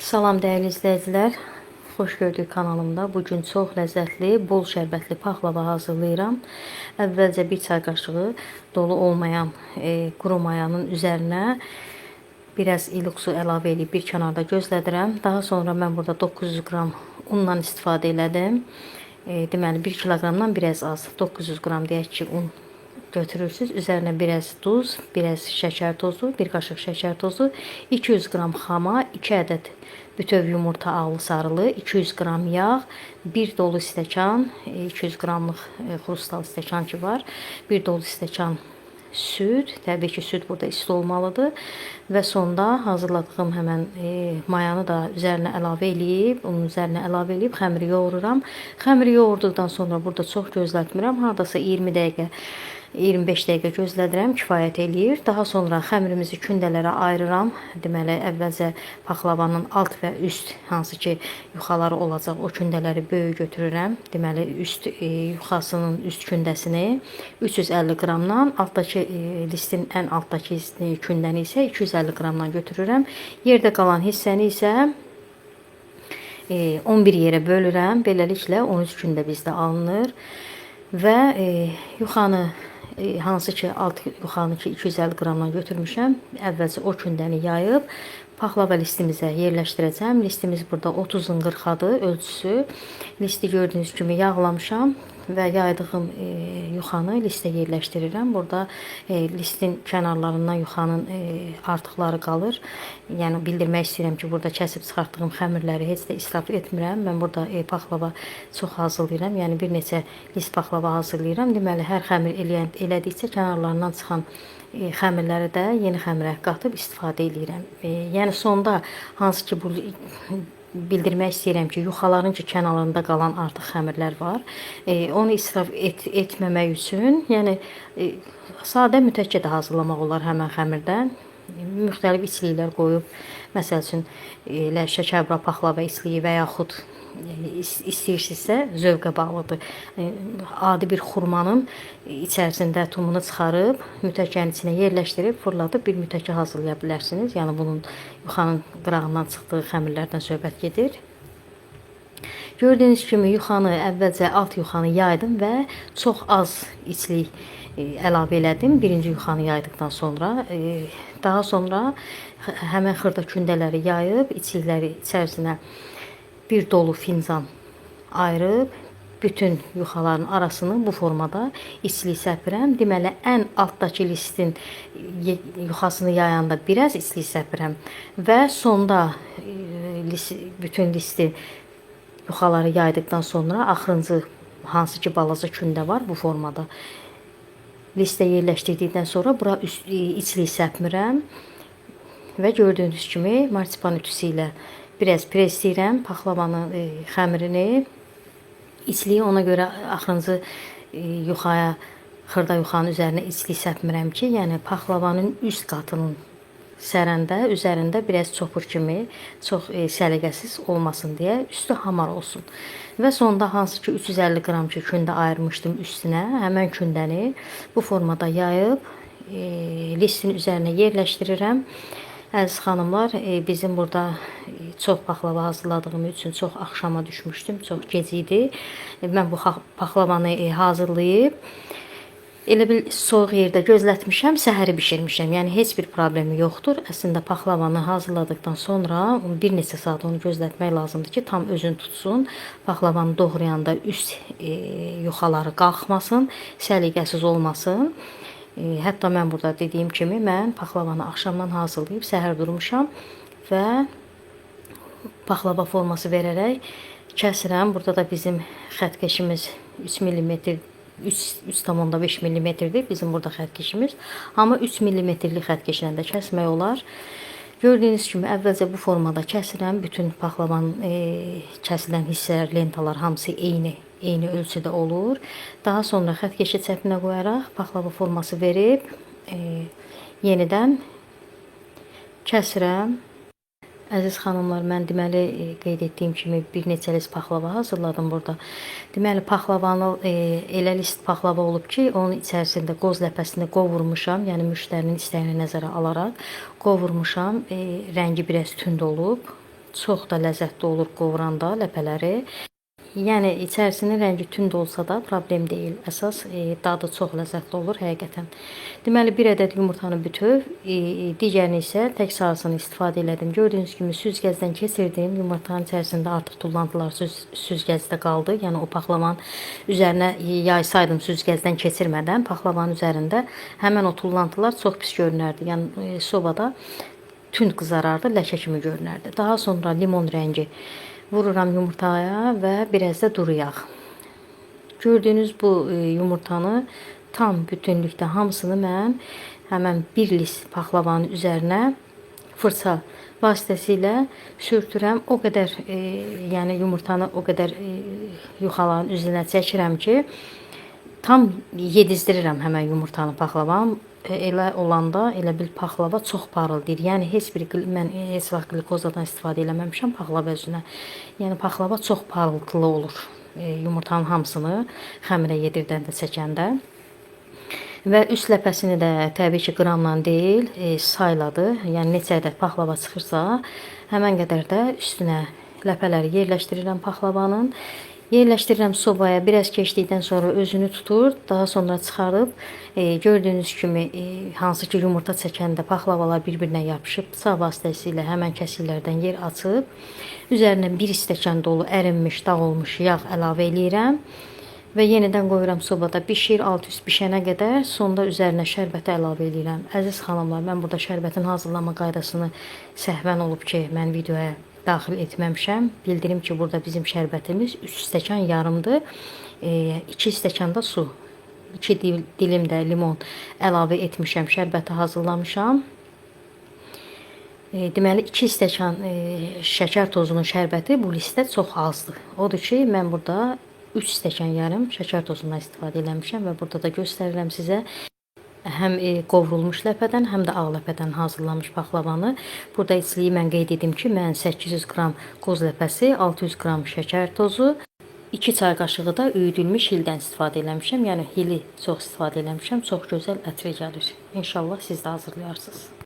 Salam dəyərli izləyicilər. Xoş gördük kanalımda. Bugün çox ləzzətli, bol şərbətli paxlava hazırlayıram. Əvvəlcə bir çay qaşığı dolu olmayan quru mayanın üzərinə biraz iluq su əlavə edib bir kənarda gözlədirəm. Daha sonra mən burada 900 qram undan istifadə elədim. Deməli 1 kiloqramdan biraz az, 900 qram deyək ki, un götürürsüz. Üzərinə biraz duz, biraz şəkər tozu, 1 qaşıq şəkər tozu, 200 qram xama, 2 ədəd bütöv yumurta ağlı sarılı, 200 qram yağ, 1 dolu stəkan, 200 qramlıq xrustal stəkan ki var, 1 dolu stəkan süd, təbii ki süd burada isti olmalıdır və sonda hazırladığım həmən mayanı da üzərinə əlavə eləyib, onun üzərinə əlavə eləyib xəmiri yoğururam. Xəmiri yoğurduqdan sonra burada çox gözlətmirəm, hardasa 20 dəqiqə 25 dəqiqə gözlədirəm, kifayət eləyir. Daha sonra xəmirimizi kündələrə ayırıram. Deməli, əvvəlcə paxlavanın alt və üst, hansı ki yuxaları olacaq, o kündələri böyük götürürəm. Deməli, üst yuxasının üst kündəsini 350 qramdan, altdakı listin ən altdakı kündəni isə 250 qramdan götürürəm. Yerdə qalan hissəni isə 11 yerə bölürəm. Beləliklə 13 kündə bizdə alınır və yuxanı hansı ki alt yuxanı ki 250 qramdan götürmüşəm. Əvvəlcə o kündəni yayıb paxlava listimizə yerləşdirəcəm. Listimiz burada 30-un 40-adır ölçüsü. Listi gördüyünüz kimi yağlamışam və yaydığım yuxanı listə yerləşdirirəm. Burada listin kənarlarından yuxanın artıqları qalır. Yəni bildirmək istəyirəm ki, burada kəsib çıxartdığım xəmirləri heç də israf etmirəm. Mən burada paxlava çox hazırlayıram. Yəni bir neçə list paxlava hazırlayıram. Deməli, hər xəmir elədikcə kənarlarından çıxan xəmirləri də yeni xəmirə qatıb istifadə edirəm. Yəni sonda hansı ki bu bildirmək istəyirəm ki, yuxaların ki kənarında qalan artıq xəmirlər var. Onu israf etməmək üçün, yəni sadə mütəkkə də hazırlamaq olar həmən xəmirdən. Müxtəlif içliklər qoyub, məsəl üçün elə şəkərbura paxlava içliyi və yaxud istəyirsinizsə zövqə bağlıdır. Adi bir xurmanın içərisində tumunu çıxarıb, mütəkkənin içinə yerləşdirib, fırladıb bir mütəkkə hazırlaya bilərsiniz. Yəni bunun yuxanın qırağından çıxdığı xəmirlərdən söhbət gedir. Gördüyünüz kimi yuxanı əvvəlcə alt yuxanı yaydım və çox az içlik əlavə elədim. Birinci yuxanı yaydıqdan sonra, daha sonra həmən xırda kündələri yayıb, içlikləri içərisinə bir dolu fincan ayırıb, bütün yuxaların arasını bu formada içlik səpirəm. Deməli, ən altdakı listin yuxasını yayanda biraz içlik səpirəm və sonda bütün listi yuxaları yaydıqdan sonra axırıncı hansı ki balaca kündə var bu formada listə yerləşdirdikdən sonra bura içlik səpmirəm və gördüyünüz kimi marsipan ütüsü ilə biraz presləyirəm paxlavanın xəmirini. İçliyi ona görə axırıncı yuxaya, xırda yuxanın üzərinə içlik səpmirəm ki, yəni paxlavanın üst qatının sərəndə üzərində biraz çopur kimi çox səliqəsiz olmasın deyə üstü hamar olsun. Və sonda hansı ki 350 qram ki kündə ayırmışdım üstünə, həmən kündəni bu formada yayıb listin üzərinə yerləşdirirəm. Əziz xanımlar, bizim burada çox paxlava hazırladığım üçün çox axşama düşmüşdüm, çox gec idi. Mən bu paxlavanı hazırlayıb elə bil soyuq yerdə gözlətmişəm, səhəri bişirmişəm. Yəni heç bir problemi yoxdur. Əslində paxlavanı hazırladıqdan sonra bir neçə saat onu gözlətmək lazımdır ki, tam özünü tutsun. Paxlavanı doğrayanda üst yuxaları qalxmasın, səliqəsiz olmasın. Hətta mən burada dediyim kimi mən paxlavanı axşamdan hazırlayıb səhər durmuşam və paxlava forması verərək kəsirəm. Burada da bizim xətkeşimiz 3 mm 3,5 mm-dir bizim burada xətkeşimiz. Amma 3 mm-lik xətkeşlə də kəsmək olar. Gördüyünüz kimi əvvəlcə bu formada kəsirəm. Bütün paxlavanın kəsilən hissələr, lentalar hamısı eyni ölçüdə olur. Daha sonra xətkeşi çəpinə qoyaraq paxlava forması verib yenidən kəsirəm. Əziz xanımlar, mən deməli qeyd etdiyim kimi bir neçə list paxlava hazırladım burada. Deməli paxlavanı elə list paxlava olub ki, onun içərisində qoz ləpəsini qovurmuşam, yəni müştərinin istəyini nəzərə alaraq qovurmuşam. Rəngi biraz tünd olub. Çox da ləzzətli olur qovuranda ləpələri. Yəni içərisinin rəngi tünd olsa da problem deyil. Əsas dadı çox ləzzətli olur həqiqətən. Deməli 1 ədəd yumurtanı bütöv, digərini isə tək sarısını istifadə elədim. Gördüyünüz kimi süzgəcdən keçirdim. Yumurtanın içərisində artıq tullantılar süzgəcdə qaldı. Yəni o paxlavanın üzərinə yaysaydım süzgəcdən keçirmədən, paxlavanın üzərində həmin o tullantılar çox pis görünərdi. Yəni sobada tünd qızarardı, ləkə kimi görünərdi. Daha sonra limon rəngi vururam yumurtaya və biraz da duru yağ. Gördüyünüz bu yumurtanı tam bütünlükdə hamısını mən həmən bir list paxlavanın üzərinə fırça vasitəsilə sürtürəm. O qədər yəni yumurtanı o qədər yuxaların üzerinə çəkirəm ki, tam yedizdirirəm həmən yumurtanı paxlavam. Elə olanda elə bil paxlava çox parıldayır. Yəni mən heç vaxt glikozadan istifadə eləməmişəm paxlava özünə. Yəni paxlava çox parıltılı olur. Yumurtanın hamısını xəmirə yedirdəndə, çəkəndə. Və üst ləpəsini də təbii ki qramla deyil, sayladı. Yəni neçə ədəd paxlava çıxırsa, həmən qədər də üstünə ləpələri yerləşdirirəm paxlavanın. Yerləşdirirəm sobaya, biraz keçdikdən sonra özünü tutur, daha sonra çıxarıb gördüyünüz kimi hansı ki yumurta çəkəndə paxlavalar bir-birinə yapışıb, bıçaq vasitəsilə həmən kəsiklərdən yer açıb, üzərinə 1 stəkan dolu ərinmiş, dağ olmuş yağ əlavə eləyirəm və yenidən qoyuram sobada bişir, alt üst bişənə qədər, sonda üzərinə şərbəti əlavə eləyirəm. Əziz xanımlar, mən burada şərbətin hazırlama qaydasını səhvən olub ki, mən videoya daxil etməmişəm. Bildirim ki, burada bizim şərbətimiz 3 stəkan yarımdır. 2 stəkan da su. 2 dilim də limon əlavə etmişəm, şərbəti hazırlamışam. Deməli 2 stəkan şəkər tozunun şərbəti bu listə çox azdır. Odur ki, mən burada 3 stəkan yarım şəkər tozundan istifadə eləmişəm və burada da göstərirəm sizə. Həm qovrulmuş ləpədən, həm də ağ ləpədən hazırlanmış paxlavanı. Burada içliyi mən qeyd edim ki, mən 800 qram qoz ləpəsi, 600 qram şəkər tozu, 2 çay qaşığı da üyüdülmüş hildən istifadə eləmişəm. Yəni hili çox istifadə eləmişəm. Çox gözəl ətri gəlir. İnşallah siz də hazırlayarsınız.